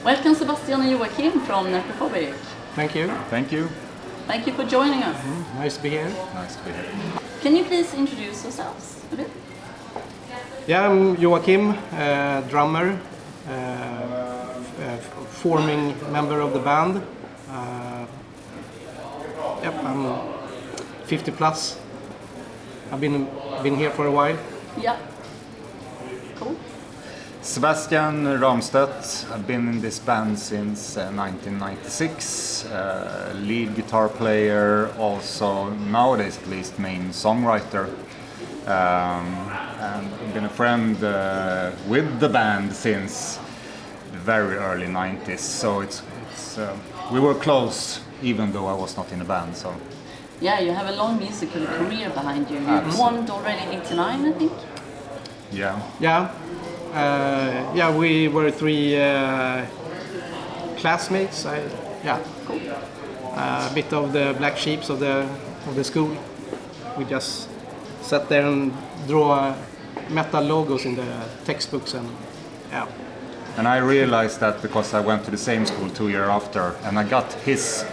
Welcome Sebastian and Joachim from Necrophobic. Thank you. Thank you. Thank you for joining us. Nice to be here. Nice to be here. Can you please introduce yourselves a bit? Yeah, I'm Joachim, drummer, forming member of the band. I'm 50 plus. I've been here for a while. Yeah. Cool. Sebastian Ramstedt. I've been in this band since 1996. Lead guitar player, also nowadays at least main songwriter. And I've been a friend with the band since the very early 90s. So it's we were close, even though I was not in the band. So. Yeah, you have a long musical career behind you. You Absolutely. won already 89, I think. Yeah. Yeah, we were three classmates. Cool. A bit of the black sheeps of the school. We just sat there and draw metal logos in the textbooks and yeah. And I realized that because I went to the same school 2 years after, and I got his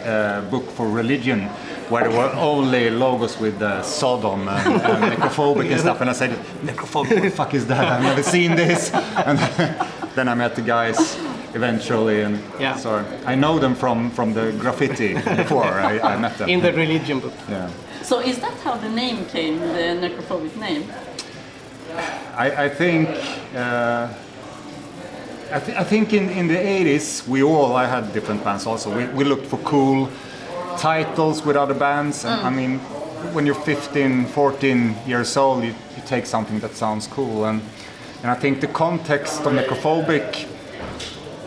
book for religion, where there were only logos with Sodom and Necrophobic and stuff, and I said, Necrophobic, what the fuck is that? I've never seen this. And then I met the guys eventually, and Yeah. so I know them from the graffiti before I met them. In the religion book. Yeah. So is that how the name came, the Necrophobic name? I think I think in the 80s I had different bands also. We looked for cool titles with other bands, and I mean, when you're 15, 14 years old, you take something that sounds cool, and I think the context of Necrophobic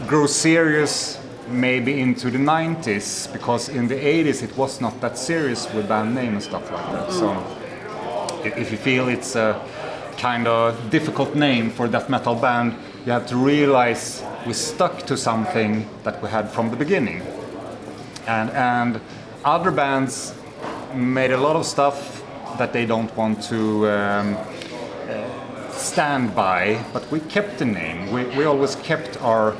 grew serious maybe into the 90s, because in the 80s it was not that serious with band name and stuff like that. So if you feel it's a kind of difficult name for a death metal band, you have to realize we stuck to something that we had from the beginning. And other bands made a lot of stuff that they don't want to stand by, but we kept the name. We always kept our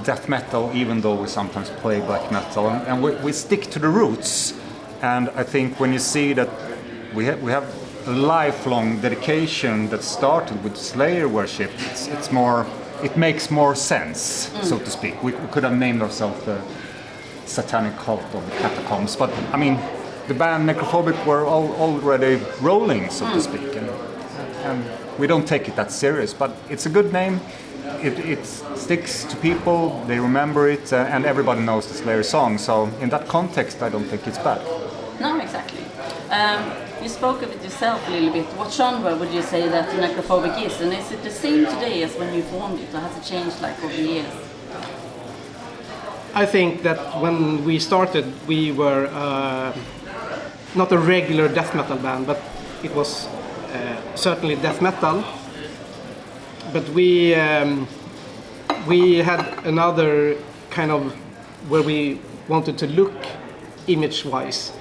death metal, even though we sometimes play black metal, and we stick to the roots. And I think when you see that we have a lifelong dedication that started with Slayer worship, it makes more sense, so to speak. We could have named ourselves the Satanic Cult of the Catacombs, but I mean, the band Necrophobic were already rolling, so to speak, and we don't take it that serious, but it's a good name. It sticks to people, they remember it, and everybody knows the Slayer song, so in that context I don't think it's bad. No, exactly. You spoke of it yourself a little bit. What genre would you say that Necrophobic is? And is it the same today as when you formed it, or has it changed like over the years? I think that when we started, we were not a regular death metal band, but it was certainly death metal. But we had another kind of where we wanted to look image-wise.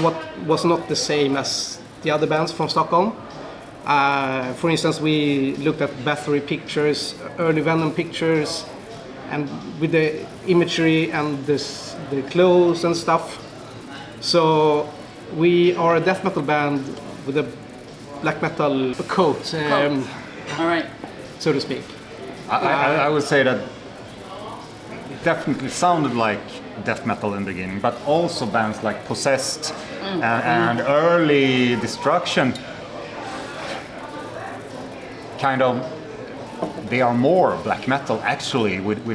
What was not the same as the other bands from Stockholm. For instance, we looked at Bathory pictures, early Venom pictures, and with the imagery and the clothes and stuff. So we are a death metal band with a black metal coat, All right. so to speak. I would say that it definitely sounded like death metal in the beginning, but also bands like Possessed and early Destruction, kind of, they are more black metal actually with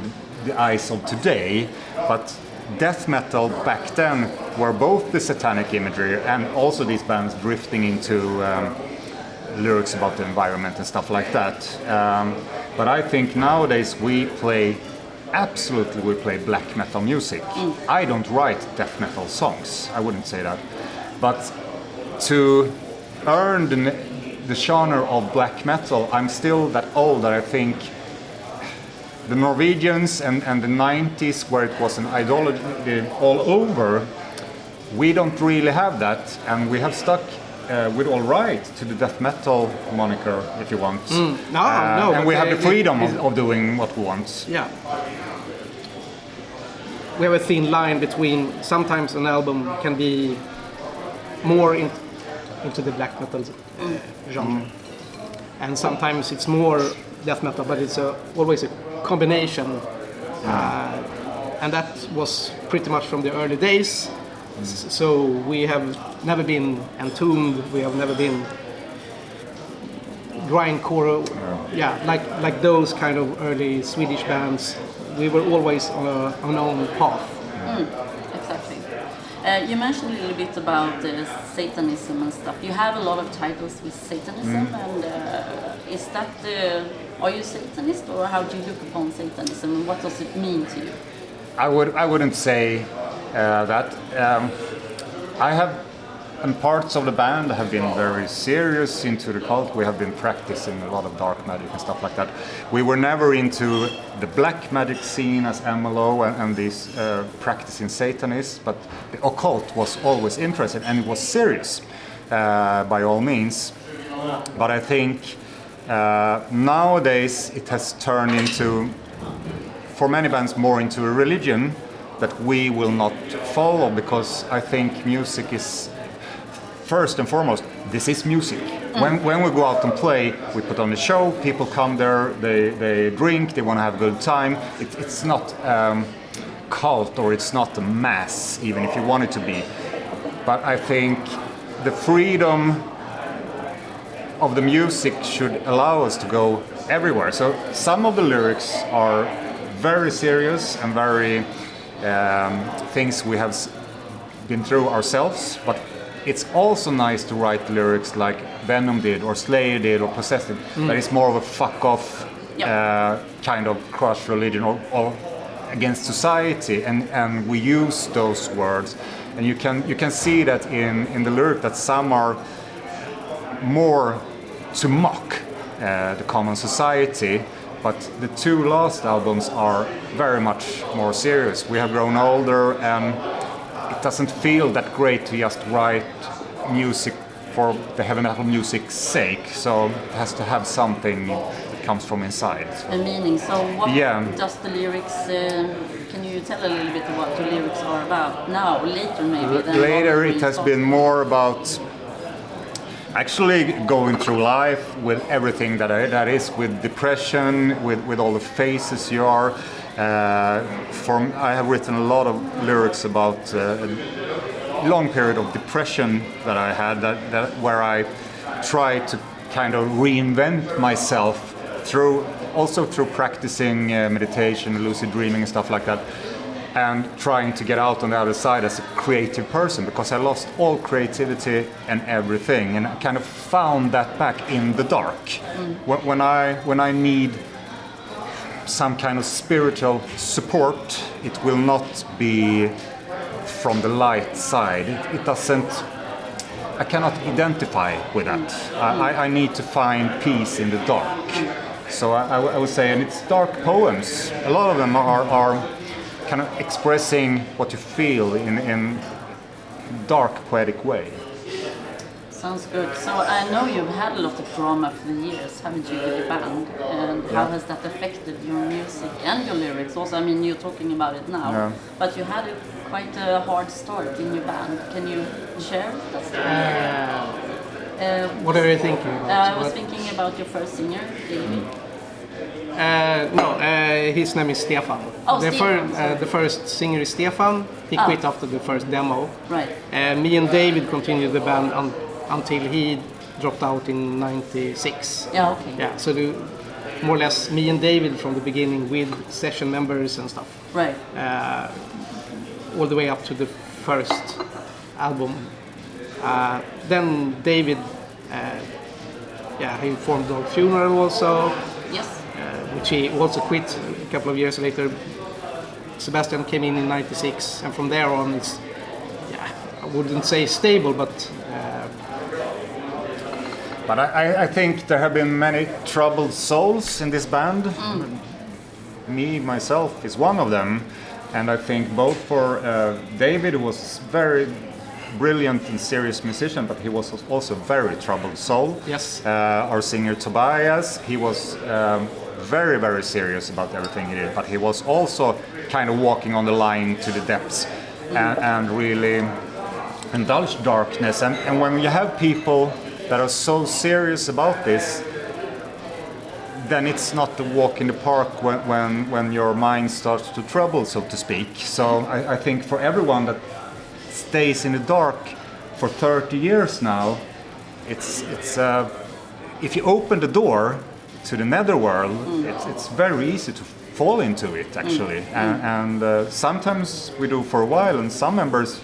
the eyes of today, but death metal back then were both the satanic imagery and also these bands drifting into lyrics about the environment and stuff like that. But I think nowadays we play black metal music. I don't write death metal songs, I wouldn't say that. But to earn the genre of black metal, I'm still that old that I think the Norwegians and the 90s, where it was an ideology all over, we don't really have that, and we have stuck with all right to the death metal moniker, if you want. No, and we but have the freedom of doing what we want. Yeah. We have a thin line between sometimes an album can be more into the black metal genre, and sometimes it's more death metal, but it's always a combination. And that was pretty much from the early days. So we have never been Entombed, we have never been grindcore, like those kind of early Swedish bands. We were always on our own path. Exactly. You mentioned a little bit about Satanism and stuff. You have a lot of titles with Satanism, and is that are you Satanist, or how do you look upon Satanism, and what does it mean to you? I wouldn't say that. I have, and parts of the band have been very serious into the cult. We have been practicing a lot of dark magic and stuff like that. We were never into the black magic scene as MLO and these practicing Satanists, but the occult was always interested, and it was serious by all means. But I think nowadays it has turned into, for many bands, more into a religion that we will not follow, because I think music is, first and foremost, this is music. When we go out and play, we put on a show, people come there, they drink, they want to have a good time. It's not cult, or it's not a mass, even if you want it to be. But I think the freedom of the music should allow us to go everywhere. So some of the lyrics are very serious and very things we have been through ourselves, but it's also nice to write lyrics like Venom did, or Slayer did, or Possessed did. That is more of a fuck off kind of crush religion, or against society, and we use those words, and you can see that in the lyric that some are more to mock the common society. But the two last albums are very much more serious. We have grown older, and it doesn't feel that great to just write music for the heavy metal music's sake. So it has to have something that comes from inside. A meaning. So what does the lyrics, can you tell a little bit what the lyrics are about now, later maybe? Later it has been more about actually going through life with everything that is, with depression, with all the phases you are. I have written a lot of lyrics about a long period of depression that I had, where I tried to kind of reinvent myself through practicing meditation, lucid dreaming and stuff like that, and trying to get out on the other side as a creative person, because I lost all creativity and everything, and I kind of found that back in the dark. When I need some kind of spiritual support, it will not be from the light side. It doesn't. I cannot identify with that. I need to find peace in the dark. So I would say, and it's dark poems. A lot of them are kind of expressing what you feel in dark, poetic way. Sounds good. So I know you've had a lot of drama for the years, haven't you, with the band? And how has that affected your music and your lyrics also? I mean, you're talking about it now, but you had quite a hard start in your band. Can you share that? What are you thinking about? I was thinking about your first singer, David. His name is Stefan. Oh, Stefan. The first singer is Stefan. He quit after the first demo. Right. Me and David continued the band until he dropped out in '96. Yeah, okay. Yeah, so more or less me and David from the beginning with session members and stuff. Right. All the way up to the first album. Then David, he formed Dog Funeral also. Yes. Which he also quit a couple of years later. Sebastian came in '96, and from there on it's, I wouldn't say stable, but I think there have been many troubled souls in this band. Me, myself, is one of them. And I think both for David, who was very brilliant and serious musician, but he was also a very troubled soul. Yes. Our singer Tobias, he was very, very serious about everything he did, but he was also kind of walking on the line to the depths and really indulged darkness. And when you have people that are so serious about this, then it's not the walk in the park when your mind starts to trouble, so to speak. So I think for everyone that stays in the dark for 30 years now, it's if you open the door to the netherworld, it's very easy to fall into it, actually. And sometimes we do for a while, and some members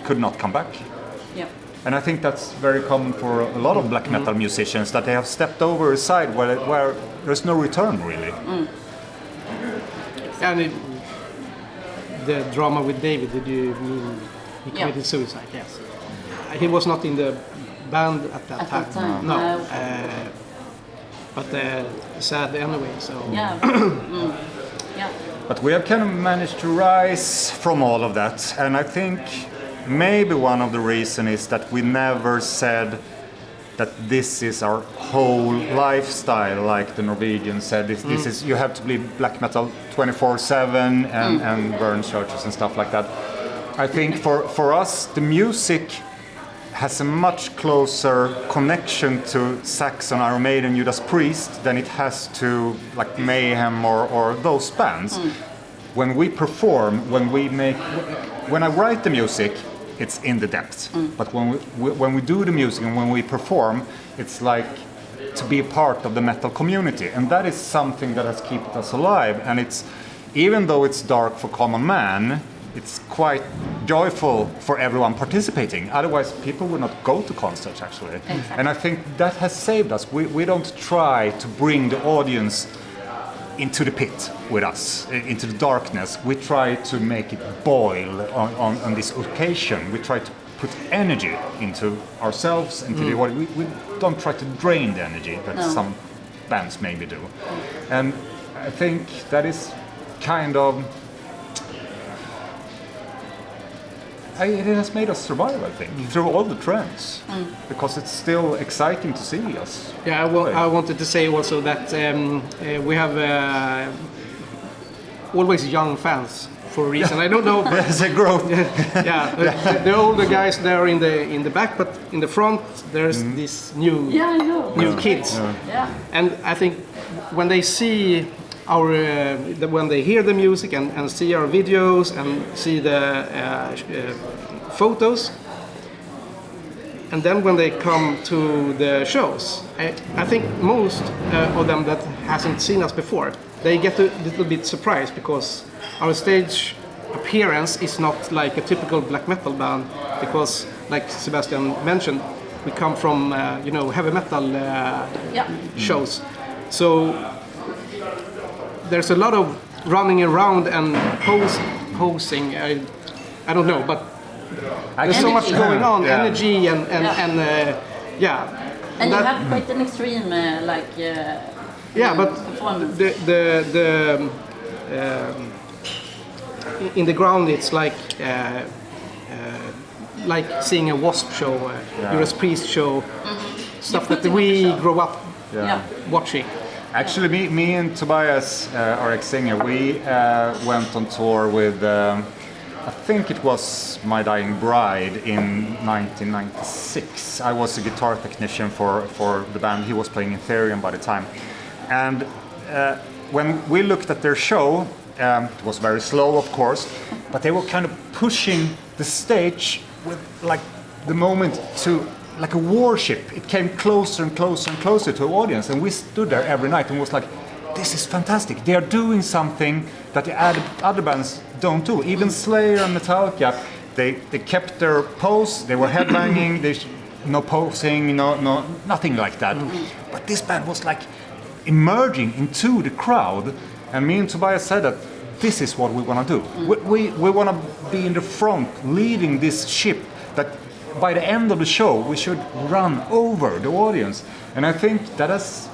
could not come back. Yeah. And I think that's very common for a lot of black metal musicians, that they have stepped over a side where there's no return, really. And the drama with David, did you mean he committed suicide? Yes. He was not in the band at that time. No. But sad anyway. So. Yeah. Yeah. But we have kind of managed to rise from all of that, and I think maybe one of the reasons is that we never said that this is our whole lifestyle, like the Norwegians said. This is, you have to be black metal 24/7 and burn churches and stuff like that. I think for us, the music has a much closer connection to Saxon, Iron Maiden, Judas Priest than it has to like Mayhem or those bands. When we perform, when I write the music, it's in the depths. But when we do the music and when we perform, it's like to be a part of the metal community, and that is something that has kept us alive. And it's, even though it's dark for common man, it's quite joyful for everyone participating. Otherwise, people would not go to concerts, actually. Exactly. And I think that has saved us. We don't try to bring the audience into the pit with us, into the darkness. We try to make it boil on this occasion. We try to put energy into ourselves, into the audience. We don't try to drain the energy that some bands maybe do. And I think that is kind of... it has made us survive, I think, through all the trends, because it's still exciting to see us. Yeah, I wanted to say also that we have always young fans for a reason. I don't know. There's a growth. Yeah, the older guys there in the back, but in the front there's these new kids. Yeah. And I think when they see when they hear the music and see our videos and see the photos, and then when they come to the shows, I think most of them that hasn't seen us before, they get a little bit surprised, because our stage appearance is not like a typical black metal band, because like Sebastian mentioned, we come from heavy metal shows. So there's a lot of running around and posing. I don't know, but there's so much going on, energy and And you have quite an extreme but performance. the in the ground it's like seeing a Wasp show, Judas Priest show, stuff that we grew up watching. Actually, me and Tobias, our ex-singer, we went on tour with, I think it was My Dying Bride in 1996. I was a guitar technician for the band. He was playing Ethereum by the time. And when we looked at their show, it was very slow, of course, but they were kind of pushing the stage with like the moment to like a warship. It came closer and closer and closer to the audience, and we stood there every night and was like, this is fantastic. They are doing something that the other bands don't do. Even Slayer and Metallica, they kept their pose, they were headbanging, no posing, nothing like that. But this band was like emerging into the crowd, and me and Tobias said that this is what we want to do. We want to be in the front, leading this ship that by the end of the show, we should run over the audience. And I think that is,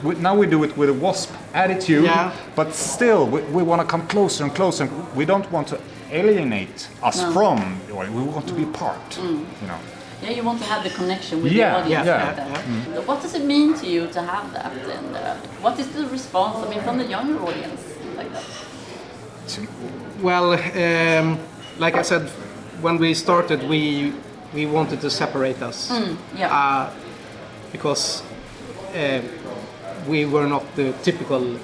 now we do it with a Wasp attitude, but still, we want to come closer and closer. We don't want to alienate us from the audience. We want to be part, you know. Yeah, you want to have the connection with the audience. Like that. What does it mean to you to have that? And what is the response, I mean, from the younger audience like that? Well, like I said, when we started, we wanted to separate us because we were not the typical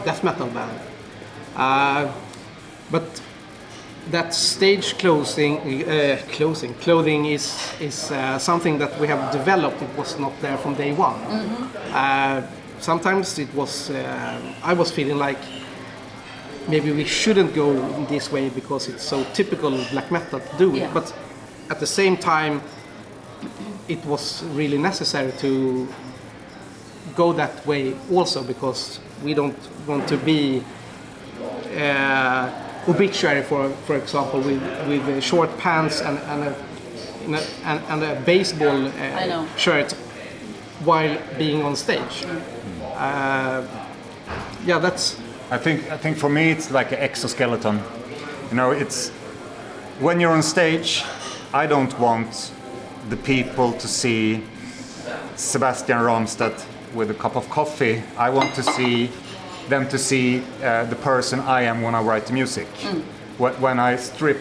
death metal band. But that stage clothing is something that we have developed. It was not there from day one. Sometimes it was. I was feeling like maybe we shouldn't go this way because it's so typical black metal to do it. But at the same time, it was really necessary to go that way also because we don't want to be obituary, for example, with short pants and a baseball shirt while being on stage. That's. I think for me it's like an exoskeleton. You know, it's when you're on stage. I don't want the people to see Sebastian Ramstedt with a cup of coffee. I want to see them to see the person I am when I write the music. When I strip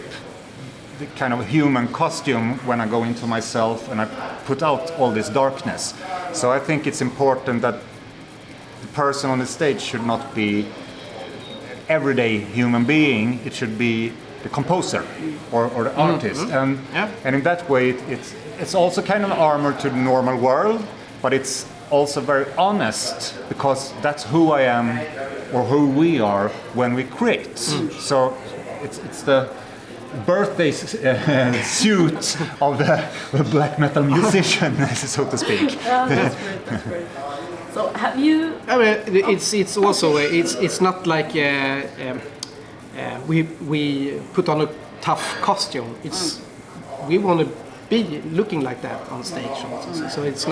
the kind of human costume, when I go into myself and I put out all this darkness. So I think it's important that the person on the stage should not be everyday human being. It should be the composer or the artist. And in that way it's also kind of armor to the normal world, but it's also very honest because that's who I am or who we are when we create. So it's the birthday suit of the black metal musician, so to speak. That's great. So have you? I mean, it's also it's not like we put on a tough costume. It's we want to be looking like that on stage also. So it's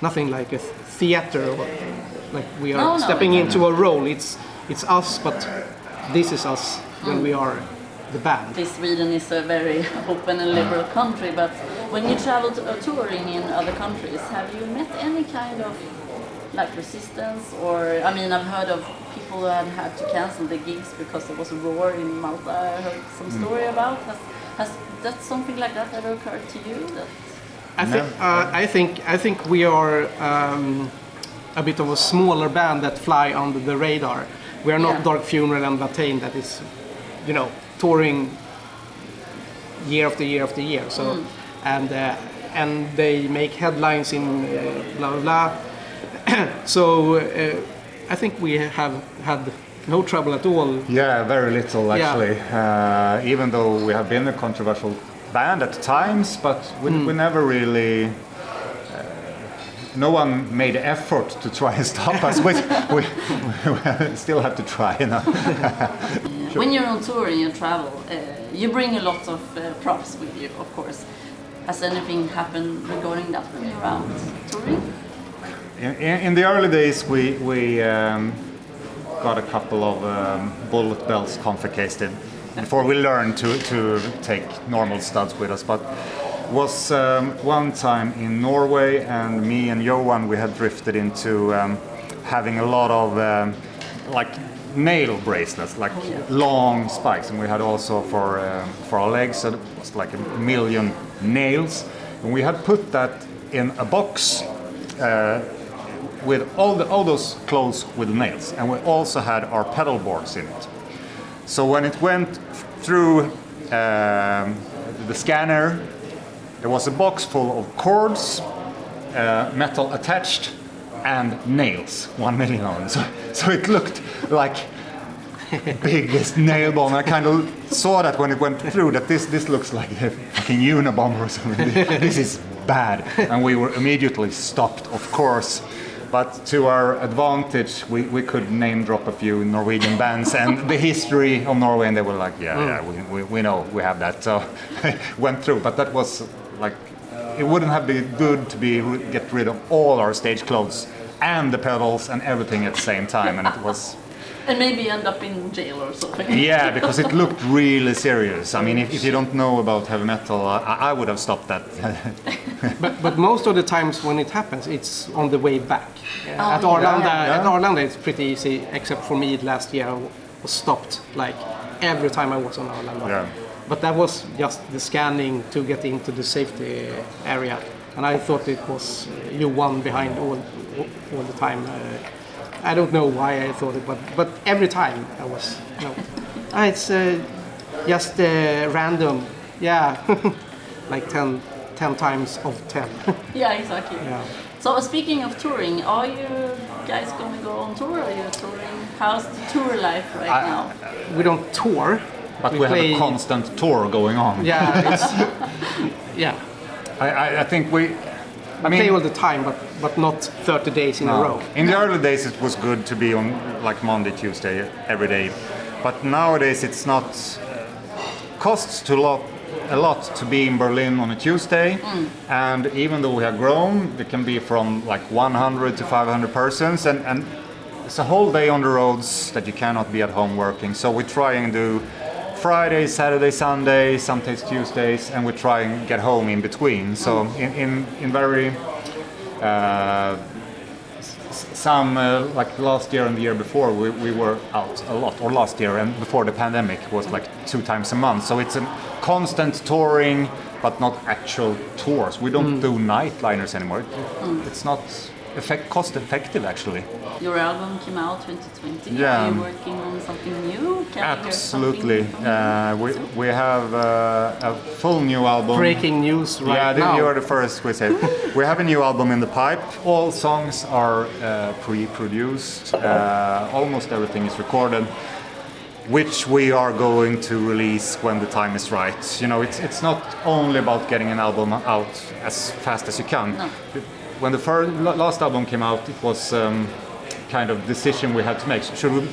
nothing like a theater or like we are stepping into a role. It's us, but this is us when we are the band. Sweden is a very open and liberal country, but when you travel touring in other countries, have you met any kind of like resistance? Or I mean, I've heard of people who had to cancel the gigs because there was a war in Malta. I heard some story about. Has that something like that ever occurred to you? I think we are a bit of a smaller band that fly under the radar. We are not Dark Funeral and Batain that is, touring year after year after year. So and they make headlines in blah blah blah. So I think we have had no trouble at all. Yeah, very little actually. Even though we have been a controversial band at times, but we never really. No one made an effort to try and stop us. We still have to try, Sure. When you're on tour and you travel, you bring a lot of props with you, of course. Has anything happened regarding that when you're out touring? In the early days, we got a couple of bullet belts confiscated before we learned to take normal studs with us. But was one time in Norway, and me and Johan, we had drifted into having a lot of like nail bracelets, like long spikes, and we had also for our legs, so it was like 1 million nails, and we had put that in a box with all those clothes with nails, and we also had our pedal boards in it. So when it went through the scanner, there was a box full of cords, metal attached, and nails, 1 million of them. So it looked like biggest nail bomb. I kind of saw that when it went through, that this looks like a fucking Unabomber or something. This is bad. And we were immediately stopped, of course. But to our advantage, we could name drop a few Norwegian bands and the history of Norway, and they were like, we know, we have that. So went through, but that was like, it wouldn't have been good to get rid of all our stage clothes and the pedals and everything at the same time, and it was And maybe end up in jail or something. Yeah, because it looked really serious. I mean, if you don't know about heavy metal, I would have stopped that. but most of the times when it happens, it's on the way back. At Arlanda, it's pretty easy, except for me last year. I was stopped like every time I was on Arlanda. Yeah. But that was just the scanning to get into the safety area, and I thought it was you one behind all the time. I don't know why I thought it, but every time I was, it's just random, yeah, like 10 times of 10. Yeah, exactly. Yeah. So speaking of touring, are you guys going to go on tour? Are you touring? How's the tour life right now? We don't tour. But we have a constant tour going on. Yeah, it's, yeah. I think we play all the time, but not 30 days in a row. In the early days, it was good to be on like Monday, Tuesday, every day. But nowadays, it's not. Costs a lot to be in Berlin on a Tuesday, and even though we have grown, it can be from like 100 to 500 persons, and it's a whole day on the roads that you cannot be at home working. So we try and do Fridays, Saturdays, Sundays, sometimes Tuesdays, and we try and get home in between. So in very some like last year and the year before, we were out a lot. Or last year and before the pandemic was like 2 times a month. So it's a constant touring, but not actual tours. We don't do nightliners anymore. It's not cost effective actually. Your album came out 2020. Yeah. Are you working on something new? Absolutely. We have a full new album. Breaking news right now. Yeah, you are the first we said. We have a new album in the pipe. All songs are pre-produced. Almost everything is recorded, which we are going to release when the time is right. You know, it's not only about getting an album out as fast as you can. No. When the last album came out, it was kind of decision we had to make. Should we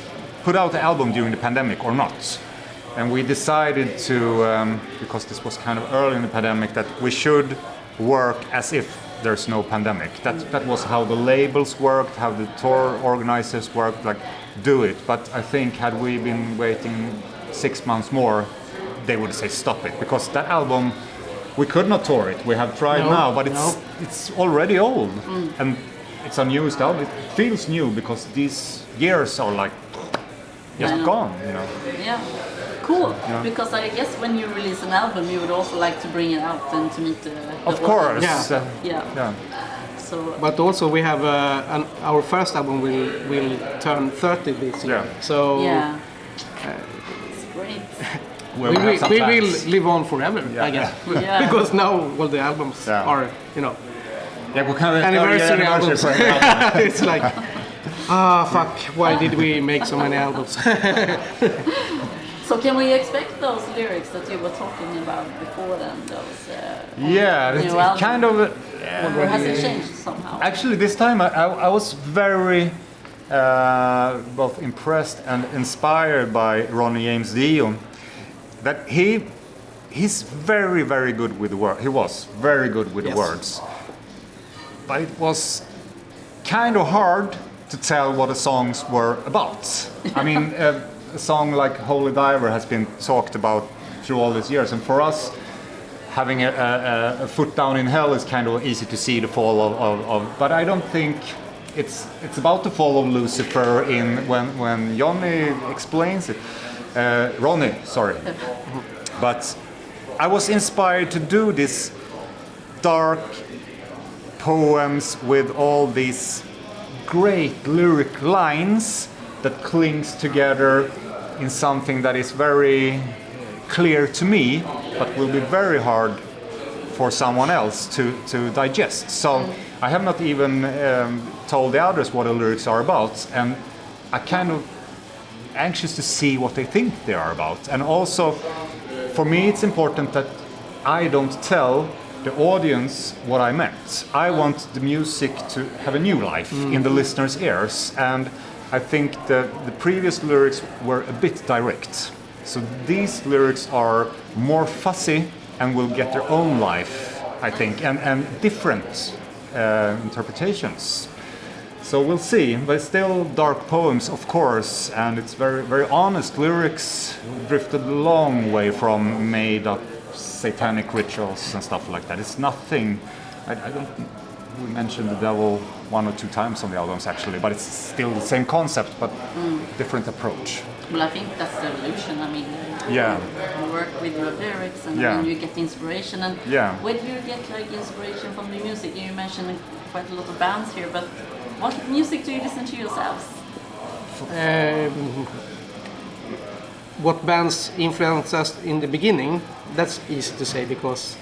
put out the album during the pandemic or not? And we decided to, because this was kind of early in the pandemic, that we should work as if there's no pandemic. That was how the labels worked, how the tour organizers worked, like do it. But I think had we been waiting 6 months more, they would say stop it, because that album, we could not tour it. We have tried now, but it's already old, and it's a newest album. It feels new because these years are like just gone, you know. Yeah, cool. Yeah. Because I guess when you release an album, you would also like to bring it out and to meet the of course. Yeah. So. But also we have our first album will turn 30 this year. Yeah. So it's great. We will live on forever, I guess. Yeah. Because now all the albums are, you know, what kind of anniversary albums. It's like, fuck, why did we make so many albums? So can we expect those lyrics that you were talking about before then? Those it's kind of... or has it changed somehow? Actually, this time I was very both impressed and inspired by Ronnie James Dio. That he's very, very good with the words. He was very good with the words. But it was kind of hard to tell what the songs were about. I mean, a song like Holy Diver has been talked about through all these years. And for us, having a foot down in hell is kind of easy to see the fall of but I don't think it's about the fall of Lucifer in when Johnny explains it. Ronnie, sorry. But I was inspired to do this dark poems with all these great lyric lines that clings together in something that is very clear to me, but will be very hard for someone else to digest. So I have not even told the others what the lyrics are about, and I kind of anxious to see what they think they are about. And also, for me, it's important that I don't tell the audience what I meant. I want the music to have a new life in the listener's ears, and I think the previous lyrics were a bit direct. So these lyrics are more fuzzy and will get their own life, I think, and different interpretations. So we'll see, but still dark poems, of course, and it's very, very honest lyrics, drifted a long way from made-up satanic rituals and stuff like that. It's nothing. I don't. We mentioned the devil 1 or 2 times on the albums actually, but it's still the same concept, but different approach. Well, I think that's the illusion. I mean, Yeah. you work with your lyrics and Yeah. then you get inspiration. And Yeah. where do you get like inspiration from the music? You mentioned quite a lot of bands here, but what music do you listen to yourselves? What bands influenced us in the beginning, that's easy to say because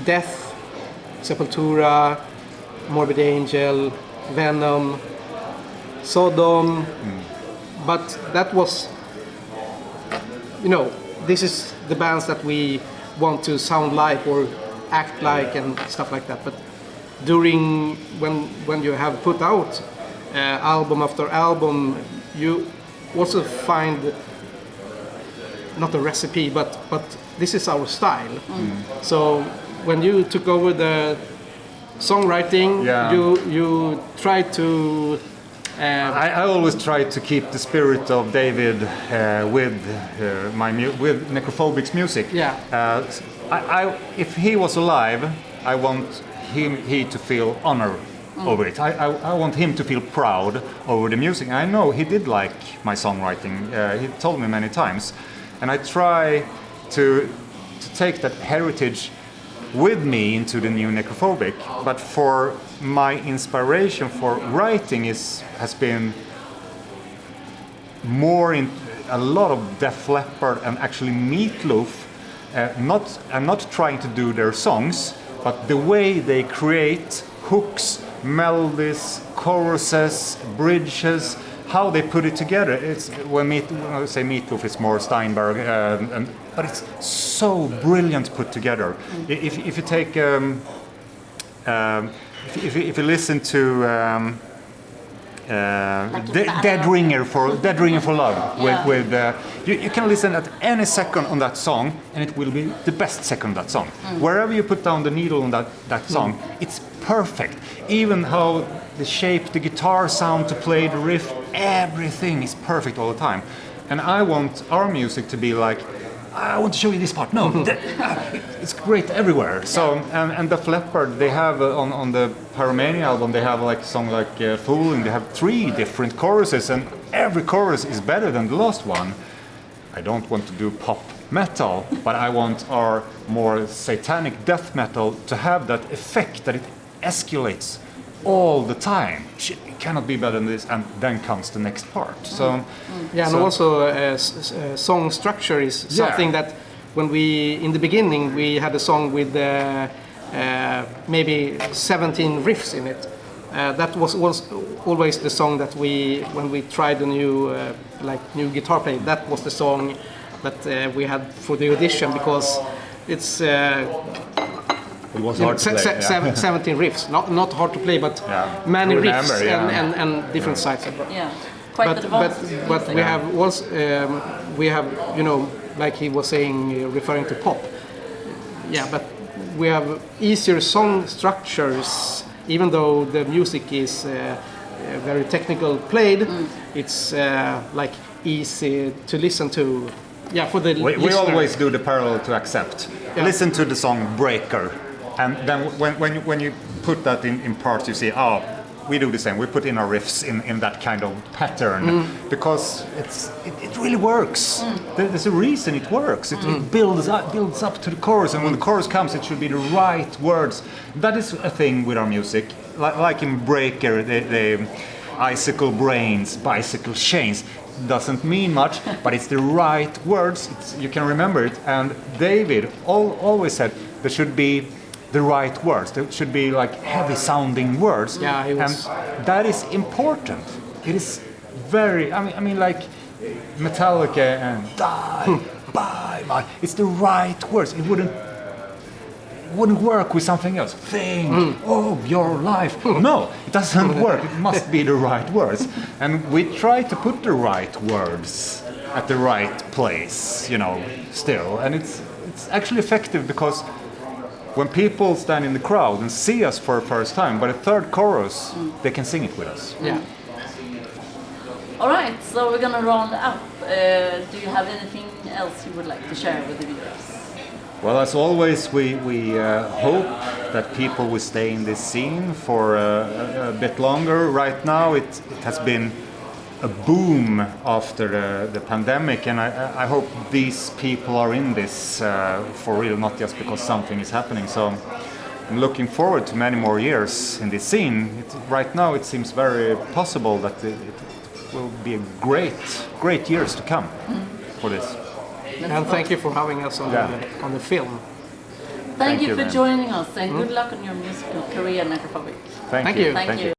Death, Sepultura, Morbid Angel, Venom, Sodom, but that was, this is the bands that we want to sound like or act like and stuff like that. But during when you have put out album after album, you also find not a recipe, but this is our style. So when you took over the songwriting, you tried to. I always try to keep the spirit of David with with Necrophobic's music. Yeah. If he was alive, I want he to feel honor over it. I want him to feel proud over the music. I know he did like my songwriting. He told me many times, and I try to take that heritage with me into the new Necrophobic. But for my inspiration for writing has been more in a lot of Def Leppard and actually Meatloaf. I'm not trying to do their songs, but the way they create hooks, melodies, choruses, bridges, how they put it together. It's when I say Meatloaf, it's more Steinberg, but it's so brilliant put together. If you take, if you listen to Dead Ringer for Love, with you can listen at any second on that song, and it will be the best second of that song. Wherever you put down the needle on that song, it's perfect. Even how the shape, the guitar sound to play, the riff, everything is perfect all the time. And I want our music to be like, I want to show you this part. No, it's great everywhere. So and Def Leppard, they have on the Pyromania album, they have like a song like Fooling. They have 3 different choruses, and every chorus is better than the last one. I don't want to do pop metal, but I want our more satanic death metal to have that effect that it escalates all the time. Shit, it cannot be better than this, and then comes the next part. So and also song structure is something that when in the beginning we had a song with maybe 17 riffs in it. That was always the song that when we tried a new guitar player, that was the song that we had for the audition, because it's it was hard to play, 17 riffs, not hard to play, but many riffs and different sides. Yeah, quite advanced. But we have also like he was saying, referring to pop. Yeah, but we have easier song structures, even though the music is very technical played. It's like easy to listen to. Yeah, for the we always do the parallel to accept. Yeah. Listen to the song Breaker, and then when you put that in parts, you see, we do the same. We put in our riffs in that kind of pattern because it really works. There's a reason it works. It builds up to the chorus, and when the chorus comes, it should be the right words. That is a thing with our music, like in Breaker, the icicle brains, bicycle chains. Doesn't mean much, but it's the right words. You can remember it. And David always said there should be the right words. There should be like heavy sounding words. Yeah, he was. And that is important. It is very. I mean, like Metallica and die, bye. It's the right words. It wouldn't work with something else. Think of your life. No, it doesn't work. It must be the right words. And we try to put the right words at the right place, still. And it's actually effective because when people stand in the crowd and see us for the first time, by the third chorus, they can sing it with us. Yeah. All right, so we're gonna round up. Do you have anything else you would like to share with the viewers? Well, as always, we hope that people will stay in this scene for a bit longer. Right now, it has been a boom after the pandemic, and I hope these people are in this for real, not just because something is happening. So I'm looking forward to many more years in this scene. Right now, it seems very possible that it will be a great years to come for this. And thank you for having us on the film. Thank you for man. joining us, and good luck on your musical career, Necrophobic. Thank you. Thank you.